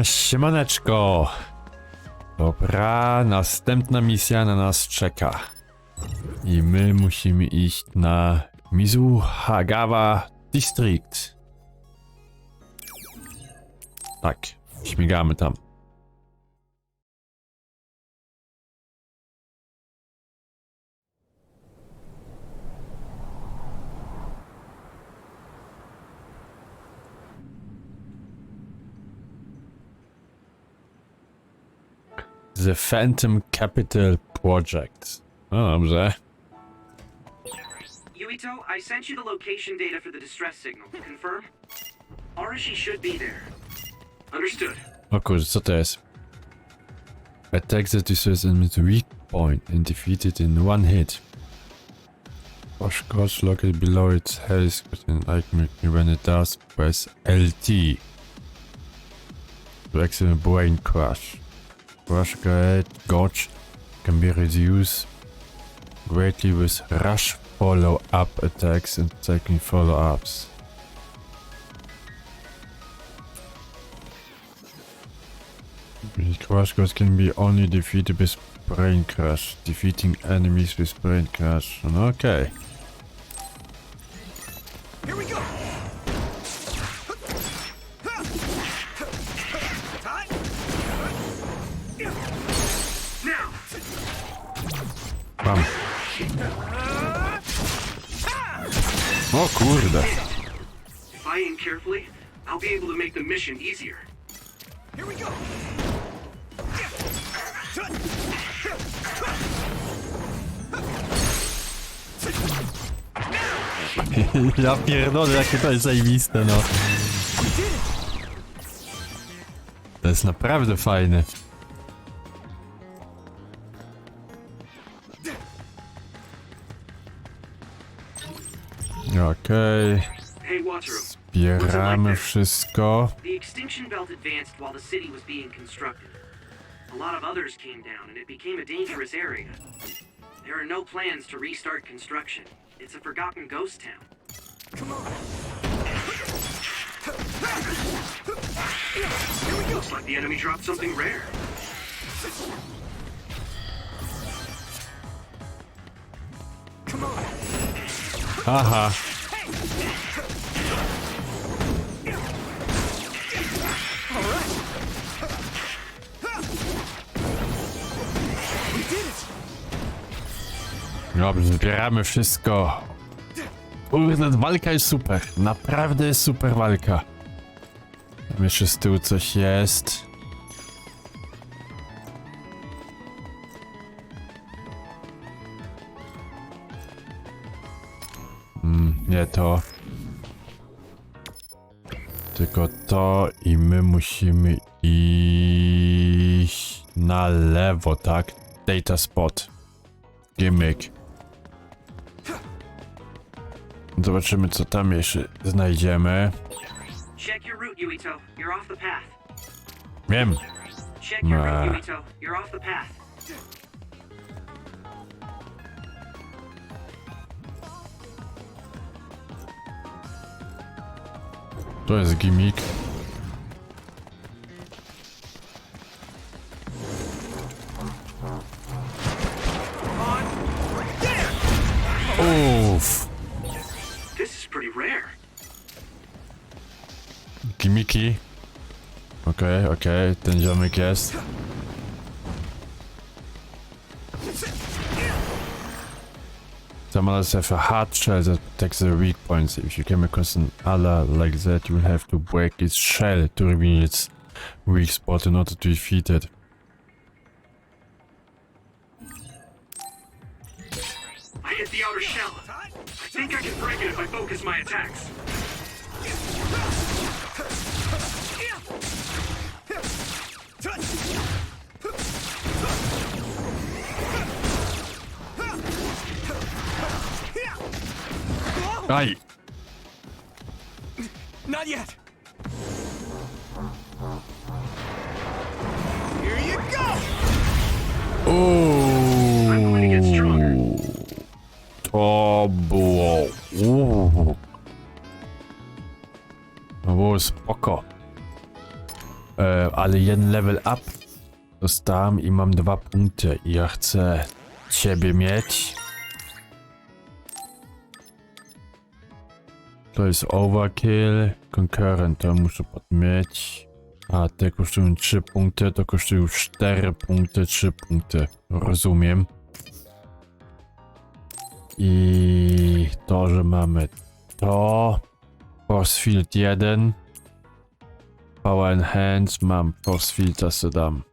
Siemaneczko. Dobra, następna misja na nas czeka. I my musimy iść na Mizuhagawa District. Tak, śmigamy tam. The Phantom Capital Project. O, dobrze. Yuito, I sent you the location data for the distress signal. Confirm? Arashi should be there. Understood. O kurde, co to jest? Attack the distress enemy's weak point and defeat it in one hit. Push cross located below its health icon when it does press LT. To accident brain crash. Rush gauge can be reduced greatly with rush follow-up attacks and taking follow-ups. Crash gauge can be only defeated with brain crash, defeating enemies with brain crash. Okay. Here we go. Bam. O kurde. If I aim carefully, I'll be able to make the mission easier. Here we go. Ja pierdolę, jakie to jest zajebiste, no. To jest naprawdę fajne. Okej. Zbieramy wszystko. The extinction belt advanced while the city was being constructed. A lot of others came down and it became a dangerous area. There are no plans to restart construction. It's a forgotten ghost town. Come on. Looks like the enemy dropped something rare. Come on. Aha. All right. We did it. Dobrze, zbieramy wszystko. Kurde, walka jest super. Naprawdę jest super walka. Tam jeszcze z tyłu coś jest. Nie to. Tylko to i my musimy iść na lewo, tak? Data spot. Gimmick. Zobaczymy, co tam jeszcze znajdziemy. Check your route, Yuito. You're off the path. Wiem. Check your route, Yuito. You're off the path. To jest gimmick. Uff. This is pretty rare. Gimmiki. Okej, ten ziomek jest. Someone else have a hard shell that protects the weak points. If you come across an ally like that, you will have to break its shell to reveal its weak spot in order to defeat it. I hit the outer shell. I think I can break it if I focus my attacks. Aj! Not yet. Here you go. I'm going to get stronger. To było... To było spoko. Ale jeden level up dostałem i mam 2 punkty. I ja chcę ciebie mieć. To jest overkill. Concurrent to muszę podmieć. A te kosztują 3 punkty, to kosztują 4 punkty, 3 punkty. Rozumiem. I to, że mamy to. Force Field 1. Power Enhance, mam Force Fielda, co dam.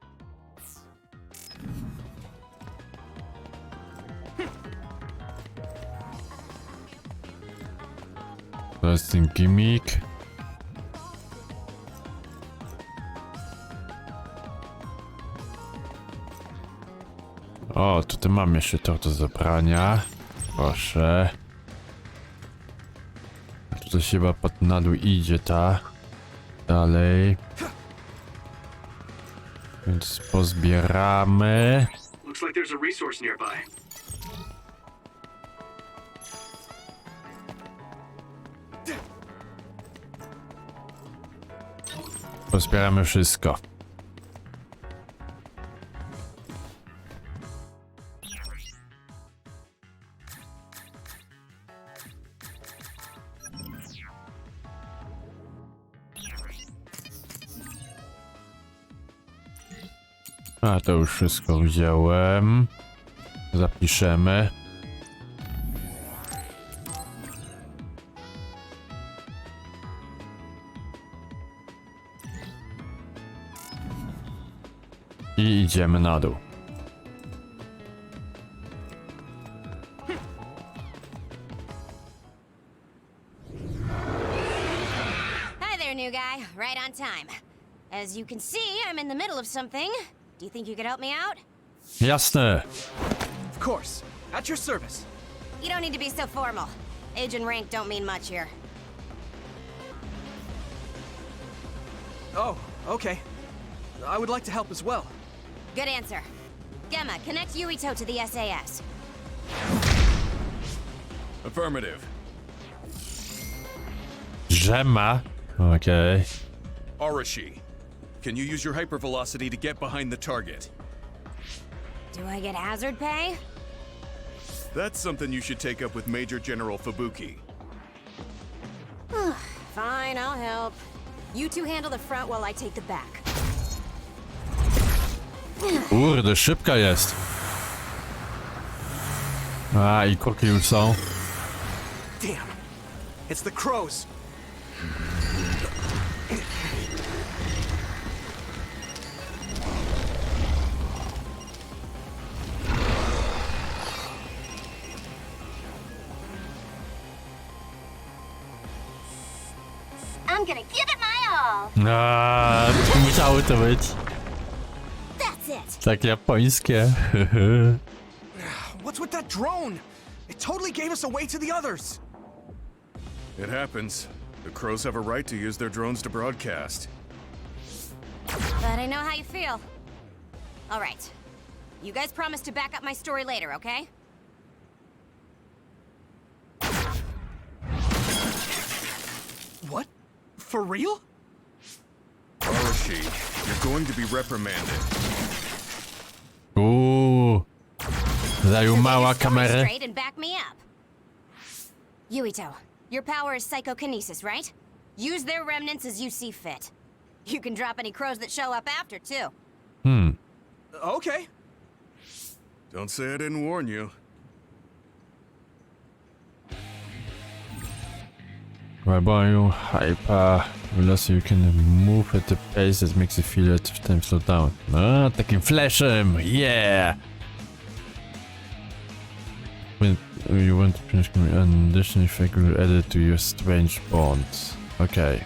To jest ten gimmick. O, tutaj mam jeszcze to do zabrania. Proszę. A tutaj się chyba pod na dół idzie ta. Dalej. Więc pozbieramy. Looks like there's a resource nearby. Pozbieramy wszystko. A to już wszystko wziąłem. Zapiszemy. I idziemy na dół. Hi there, new guy. Right on time. As you can see, I'm in the middle of something. Do you think you could help me out? Jasne. Of course. At your service. You don't need to be so formal. Age and rank don't mean much here. Oh, okay. I would like to help as well. Good answer. Gemma, connect Yuito to the SAS. Affirmative. Gemma. Okay. Arashi, can you use your hypervelocity to get behind the target? Do I get hazard pay? That's something you should take up with Major General Fubuki. Fine, I'll help. You two handle the front while I take the back. Kurde, szybka jest. A, i kroki już są. Damn. It's the crows. I'm gonna give it my all. Musiało to być. That's it. Tak japońskie. What's with that drone? It totally gave us away to the others. It happens. The crows have a right to use their drones to broadcast. But I know how you feel. All right. You guys promise to back up my story later, okay? What? For real? Arashi, you're going to be reprimanded. Zajumała Get your story kamerę. straight and back me up. Yuito, your power is psychokinesis, right? Use their remnants as you see fit. You can drop any crows that show up after, too. Okay. Don't say I didn't warn you. While you hyper velocity, you can move at the pace that makes you feel it time slow down. A, takim flashem, yeah! When you want to finish an additional effect will add it to your strange bonds. Okay.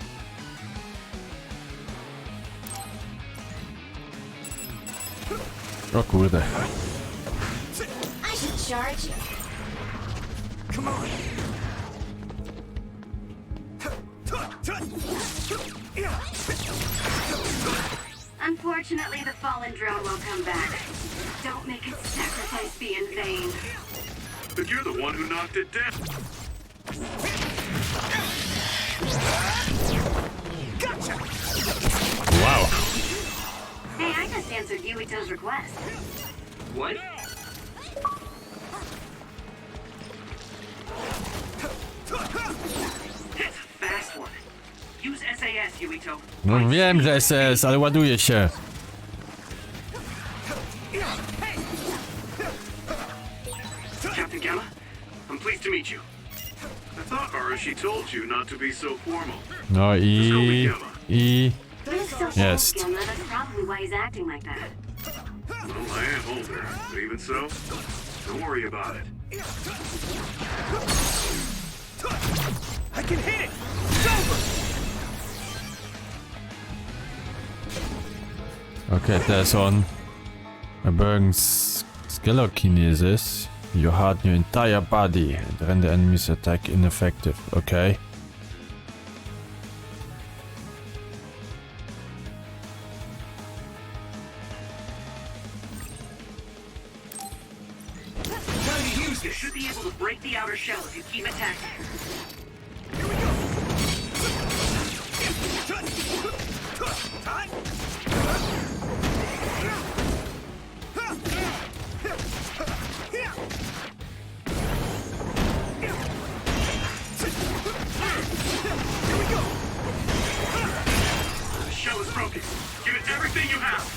O kurde. I should charge you. Come on. Unfortunately, the fallen drone will come back. Don't make its sacrifice be in vain. But you're the one who knocked it down. Gotcha. Wow. Yuito's request. What? That's a fast one. Use SAS, Yuito. No wiem, że SS, ale ładuje się. Captain Gamma, I'm pleased to meet you. I thought Arashi told you not to be so formal. No i... He's so Yes. Gamma, that's probably why he's acting like that. Well, I am older, but even so, don't worry about it. I can hit it! It's over! Okay, there's on. Burning Skelekinesis. You harden your entire body and render enemies' attack ineffective. Okay. You should be able to break the outer shell if you keep attacking. The shell is broken. Give it everything you have.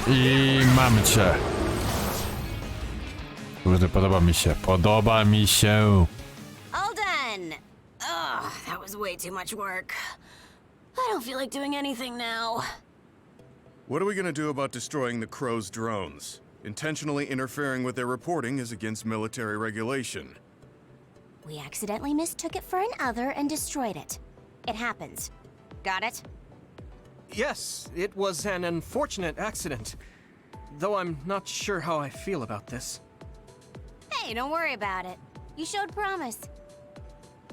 I mamy cię. Kurde, podoba mi się. Podoba mi się. All done! Ugh, that was way too much work. I don't feel like doing anything now. What are we gonna do about destroying the Crow's drones? Intentionally interfering with their reporting is against military regulation. We accidentally mistook it for an other and destroyed it. It happens. Got it? Yes, it was an unfortunate accident. Though I'm not sure how I feel about this. Hey, don't worry about it. You showed promise.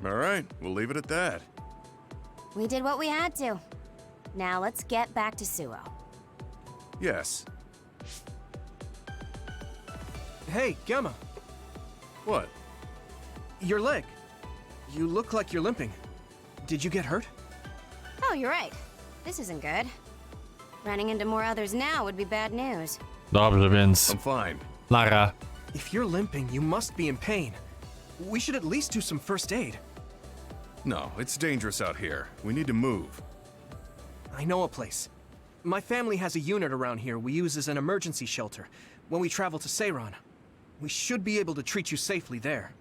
All right, we'll leave it at that. We did what we had to. Now let's get back to Suo. Yes. Hey, Gamma, What? your leg. You look like you're limping. Did you get hurt? Oh, you're right. This isn't good. Running into more others now would be bad news. Dobrze, więc... I'm fine. Lara. If you're limping, you must be in pain. We should at least do some first aid. No, it's dangerous out here. We need to move. I know a place. My family has a unit around here we use as an emergency shelter when we travel to Seiran. We should be able to treat you safely there.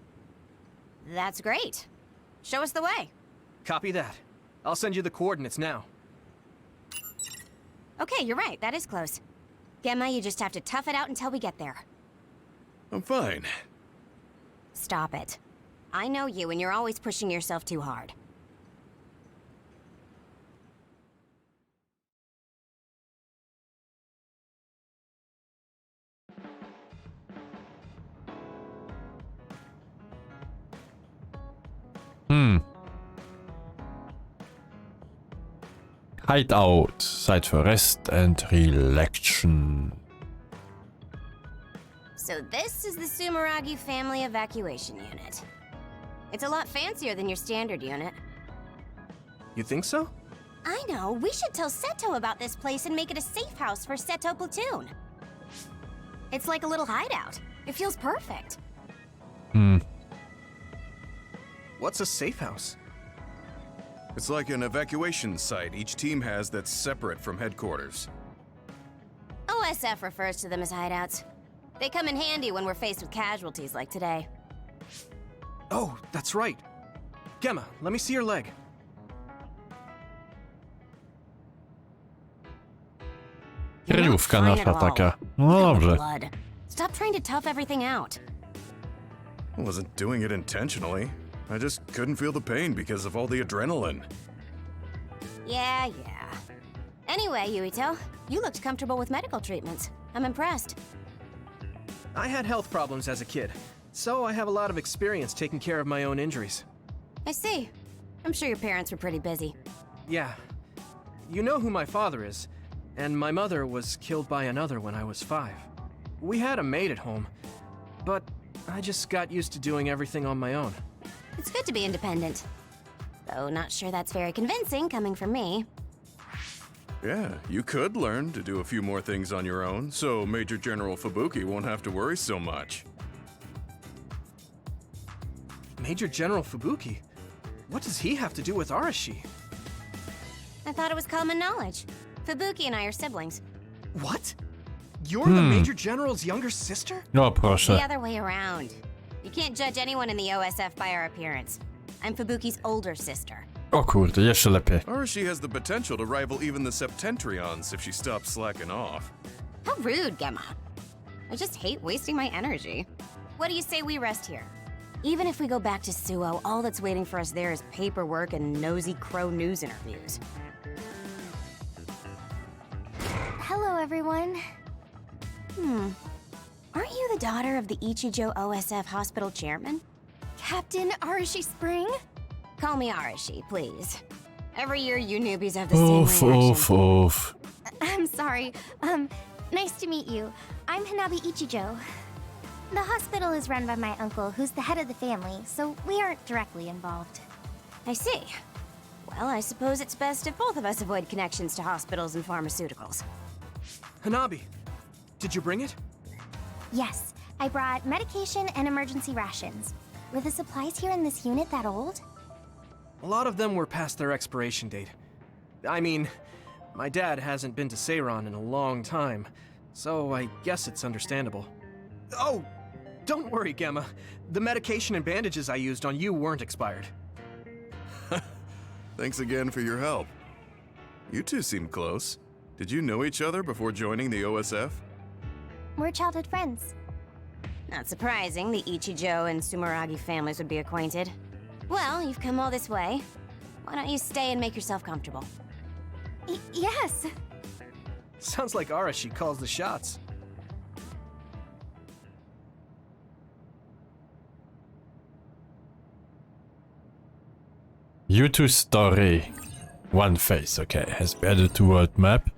That's great. Show us the way. Copy that. I'll send you the coordinates now. Okay, you're right. That is close. Gemma, you just have to tough it out until we get there. I'm fine. Stop it. I know you, and you're always pushing yourself too hard. Hideout. Zeit für Rest and Relaxation. So this is the Sumeragi Family Evacuation Unit. It's a lot fancier than your standard unit. You think so? I know. We should tell Seto about this place and make it a safe house for Seto Platoon. It's like a little hideout. It feels perfect. What's a safe house? It's like an evacuation site each team has that's separate from headquarters. OSF refers to them as hideouts. They come in handy when we're faced with casualties like today. Oh, that's right. Gemma, let me see your leg. Kryjówka Fine nasza at all. taka. No Look at the dobrze. blood. Stop trying to tough everything out. I wasn't doing it intentionally. I just couldn't feel the pain because of all the adrenaline. Yeah. Anyway, Yuito, you looked comfortable with medical treatments. I'm impressed. I had health problems as a kid, so I have a lot of experience taking care of my own injuries. I see. I'm sure your parents were pretty busy. Yeah. You know who my father is, and my mother was killed by another when I was 5. We had a maid at home, but I just got used to doing everything on my own. It's good to be independent. Though not sure that's very convincing coming from me. Yeah, you could learn to do a few more things on your own, so Major General Fubuki won't have to worry so much. Major General Fubuki? What does he have to do with Arashi? I thought it was common knowledge. Fubuki and I are siblings. What? You're the Major General's younger sister? No, proszę. The other way around. You can't judge anyone in the OSF by our appearance. I'm Fubuki's older sister. O kurde, jeszcze lepiej. Arashi has the potential to rival even the Septentrions if she stops slacking off. How rude, Gemma. I just hate wasting my energy. What do you say we rest here? Even if we go back to Suo, all that's waiting for us there is paperwork and nosy crow news interviews. Hello, everyone. Aren't you the daughter of the Ichijo OSF hospital chairman? Captain Arashi Spring? Call me Arashi, please. Every year you newbies have the Oof, same reaction. oof, oof. I'm sorry. Nice to meet you. I'm Hanabi Ichijo. The hospital is run by my uncle, who's the head of the family, so we aren't directly involved. I see. Well, I suppose it's best if both of us avoid connections to hospitals and pharmaceuticals. Hanabi, did you bring it? Yes, I brought medication and emergency rations. Were the supplies here in this unit that old? A lot of them were past their expiration date. I mean, my dad hasn't been to Seiron in a long time, so I guess it's understandable. Oh, don't worry, Gemma. The medication and bandages I used on you weren't expired. Thanks again for your help. You two seem close. Did you know each other before joining the OSF? We're childhood friends. Not surprising, the Ichijo and Sumeragi families would be acquainted. Well, you've come all this way. Why don't you stay and make yourself comfortable? Yes. Sounds like Arashi calls the shots. Yuito story. One phase, okay. Has been added to world map.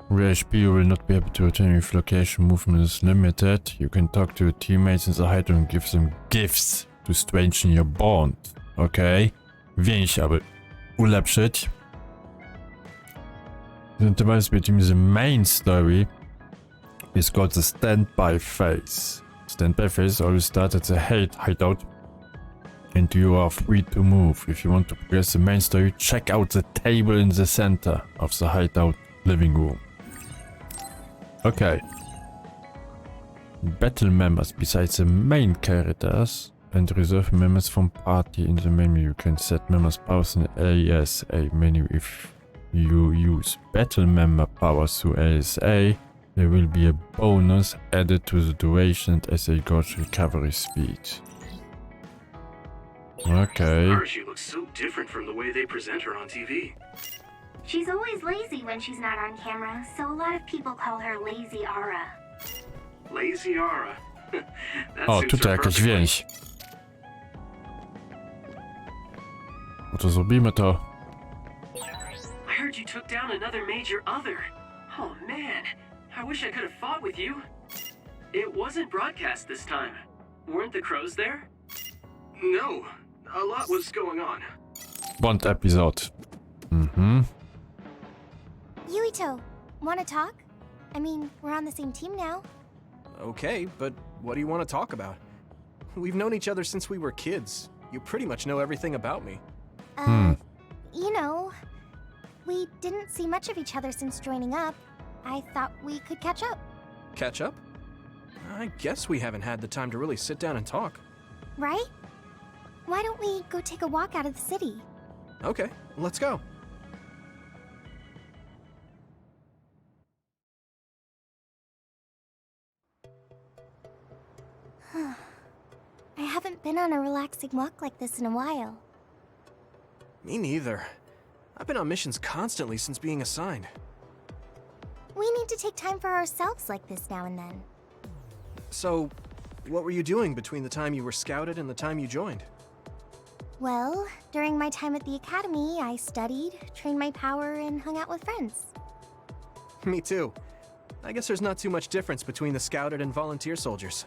Real HP will not be able to return if location movement is limited. You can talk to your teammates in the hideout and give them gifts to strengthen your bond. Okay. Więź, aby ulepszyć. The interface between the main story is called the standby phase. Standby phase always starts at the hideout and you are free to move. If you want to progress the main story, check out the table in the center of the hideout living room. Okay. Battle members besides the main characters and reserve members from party in the menu. You can set members' powers in the ASA menu. If you use battle member powers through ASA, there will be a bonus added to the duration and SA gauge recovery speed. Okay. She looks so different from the way they present her on TV. She's always lazy when she's not on camera, so a lot of people call her Lazy Ara. Lazy Ara. That O, suits tutaj her jakaś perfectly. więź. No to zrobimy to. I heard you took down another major other. Oh man, I wish I could have fought with you. It wasn't broadcast this time. Weren't the crows there? No, a lot was going on. Bond episode. Yuito, wanna talk? I mean, we're on the same team now. Okay, but what do you want to talk about? We've known each other since we were kids. You pretty much know everything about me. You know, we didn't see much of each other since joining up. I thought we could catch up. Catch up? I guess we haven't had the time to really sit down and talk. Right? Why don't we go take a walk out of the city? Okay, let's go. I haven't been on a relaxing walk like this in a while. Me neither. I've been on missions constantly since being assigned. We need to take time for ourselves like this now and then. So, what were you doing between the time you were scouted and the time you joined? Well, during my time at the academy, I studied, trained my power, and hung out with friends. Me too. I guess there's not too much difference between the scouted and volunteer soldiers.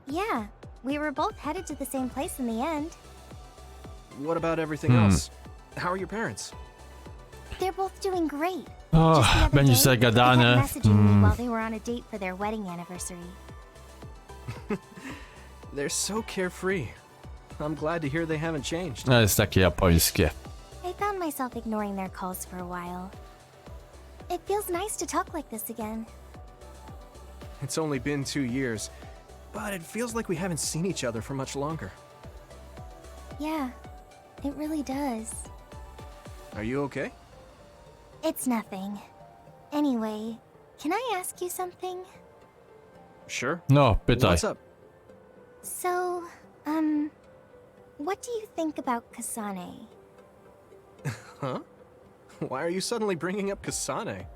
Yeah, we were both headed to the same place in the end. What about everything else? How are your parents? They're both doing great. O, Just the other będzie day, they kept zagadane. messaging me while they were on a date for their wedding anniversary. They're so carefree. I'm glad to hear they haven't changed. To jest takie japońskie. I found myself ignoring their calls for a while. It feels nice to talk like this again. It's only been 2 years, but it feels like we haven't seen each other for much longer. Yeah, it really does. Are you okay? It's nothing. Anyway, can I ask you something? Sure. No, pytaj. What's up? So, what do you think about Kasane? Huh? Why are you suddenly bringing up Kasane?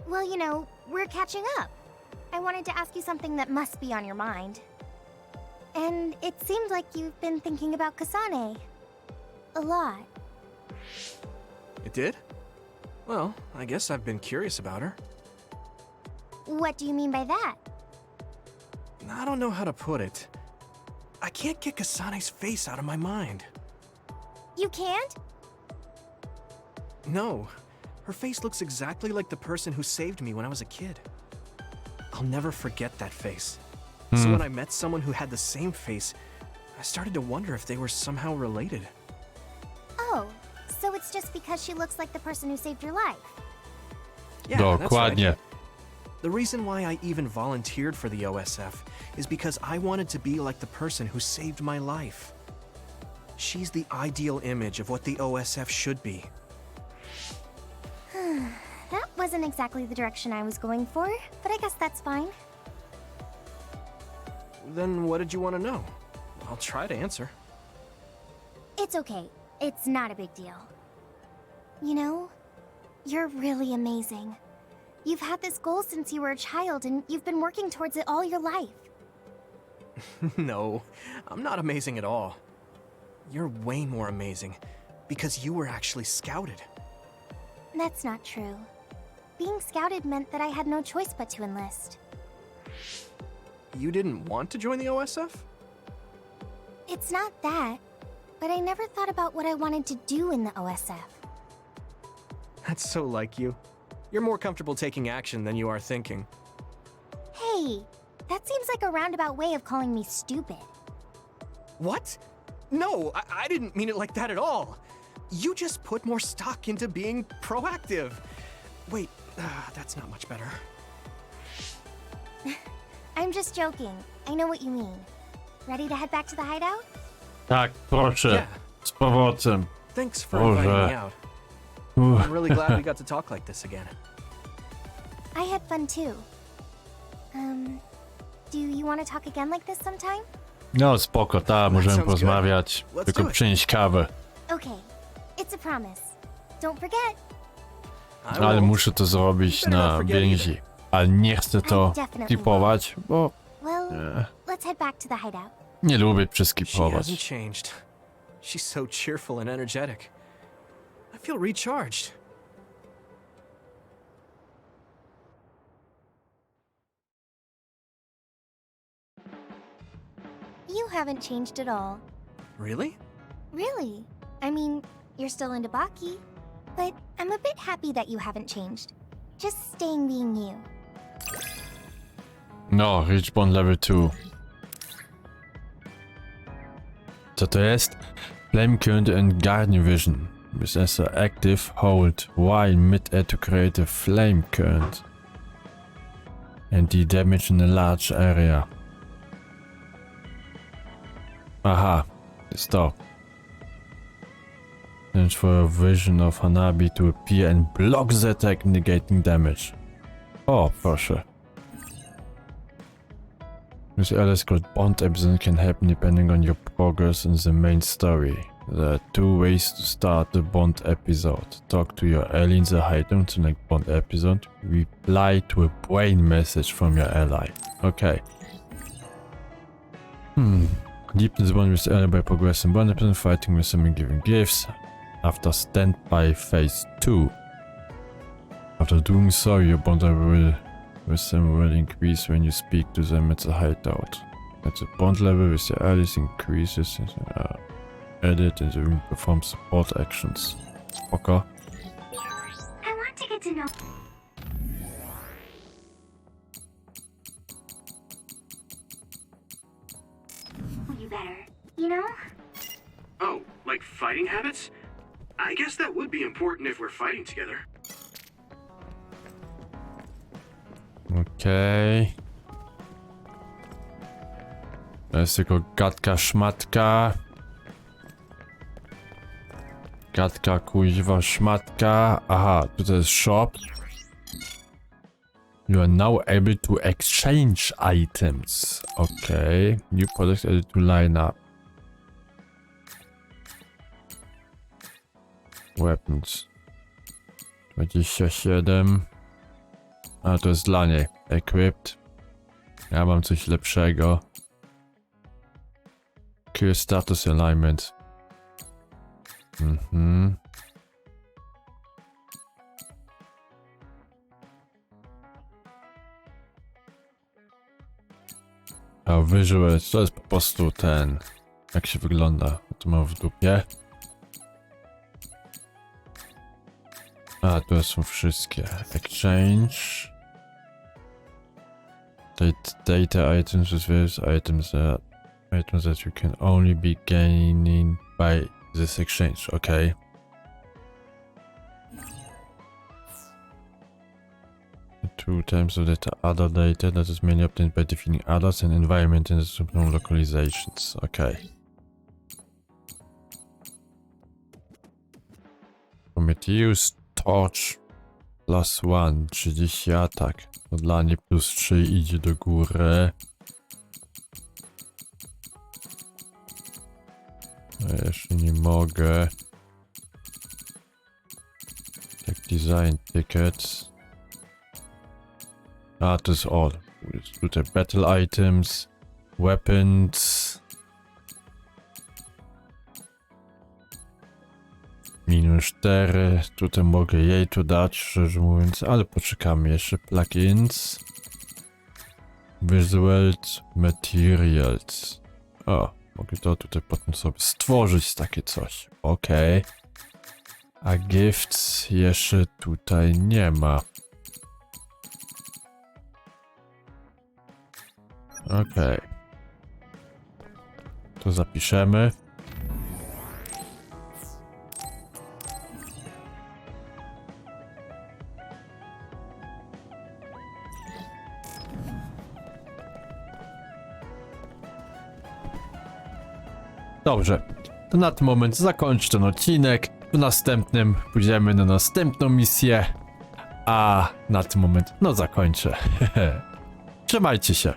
Well, you know, we're catching up. I wanted to ask you something that must be on your mind. And it seemed like you've been thinking about Kasane. A lot. It did? Well, I guess I've been curious about her. What do you mean by that? I don't know how to put it. I can't get Kasane's face out of my mind. You can't? No. Her face looks exactly like the person who saved me when I was a kid. I'll never forget that face. So when I met someone who had the same face, I started to wonder if they were somehow related. Oh, so it's just because she looks like the person who saved your life. Yeah, that's Dokładnie. right. The reason why I even volunteered for the OSF is because I wanted to be like the person who saved my life. She's the ideal image of what the OSF should be. That wasn't exactly the direction I was going for, but I guess that's fine. Then what did you want to know? I'll try to answer. It's okay. It's not a big deal. You know, you're really amazing. You've had this goal since you were a child, and you've been working towards it all your life. No, I'm not amazing at all. You're way more amazing, because you were actually scouted. That's not true. Being scouted meant that I had no choice but to enlist. You didn't want to join the OSF? It's not that, but I never thought about what I wanted to do in the OSF. That's so like you. You're more comfortable taking action than you are thinking. Hey, that seems like a roundabout way of calling me stupid. What? No, I didn't mean it like that at all. You just put more stock into being proactive. Wait, that's not much better. I'm just joking. I know what you mean. Ready to head back to the hideout? Tak, proszę. Yeah. Z powrotem. Thanks for Boże. inviting me out. I'm really glad we got to talk like this again. I had fun too. Do you want to talk again like this sometime? No spoko, możemy sounds porozmawiać. good. Let's Tylko do it. przynieść kawę. Okay, it's a promise. Don't forget. I Ale won't. muszę to zrobić na Więzi. Ale nie chcę to skipować, bo Well, let's head back to the hideout. nie lubię She hasn't przeskipować. changed. She's so cheerful and energetic. I feel recharged. You haven't changed at all. Really? Really? I mean, you're still into Baki, but I'm a bit happy that you haven't changed. Just staying being you. No, reach bond level 2. Co to jest? Flame current and guardian vision. With SR active, hold while mid-air to create a flame current. And the damage in a large area. Aha, stop. Change for a vision of Hanabi to appear and block the attack, negating damage. O, proszę. This earlier called Bond episode can happen depending on your progress in the main story. There are 2 ways to start the Bond episode. Talk to your ally in the hideout to select Bond episode. Reply to a brain message from your ally. Okay. Deepen the bond with the ally by progressing Bond episode, fighting with them and giving gifts. After standby phase 2. After doing so, your bond level with them will increase when you speak to them at the hideout. At the bond level with the Alice increases edit and the room perform support actions. Okay. I want to get to know. You better, you know? Oh, like fighting habits? I guess that would be important if we're fighting together. Okej. To jest tylko gadka szmatka. Gadka kuźwa szmatka. Aha, tutaj jest shop. You are now able to exchange items. Okay. New products added to lineup. Weapons. 27. A, to jest dla niej. Equipped. Ja mam coś lepszego. Clear status alignment. A visual, to jest po prostu ten. Jak się wygląda. To mam w dupie. A, tu są wszystkie. Exchange. Data items with various items that you can only be gaining by this exchange. Okay. Two times of data, other data that is mainly obtained by defining others and environment in the supreme localizations. Okay. Prometheus Torch +1, 30 atak. Odlanie +3 idzie do góry. Ja jeszcze nie mogę. Tak, design tickets. A, to jest all. Tutaj battle items, weapons. -4. Tutaj mogę jej tu dać, szczerze mówiąc, ale poczekamy jeszcze. Plugins. Visuals, materials. O, mogę to tutaj potem sobie stworzyć takie coś. Okej. A gifts jeszcze tutaj nie ma. Okej. To zapiszemy. Dobrze, to na ten moment zakończę ten odcinek. W następnym pójdziemy na następną misję. A na ten moment, no zakończę. Trzymajcie się.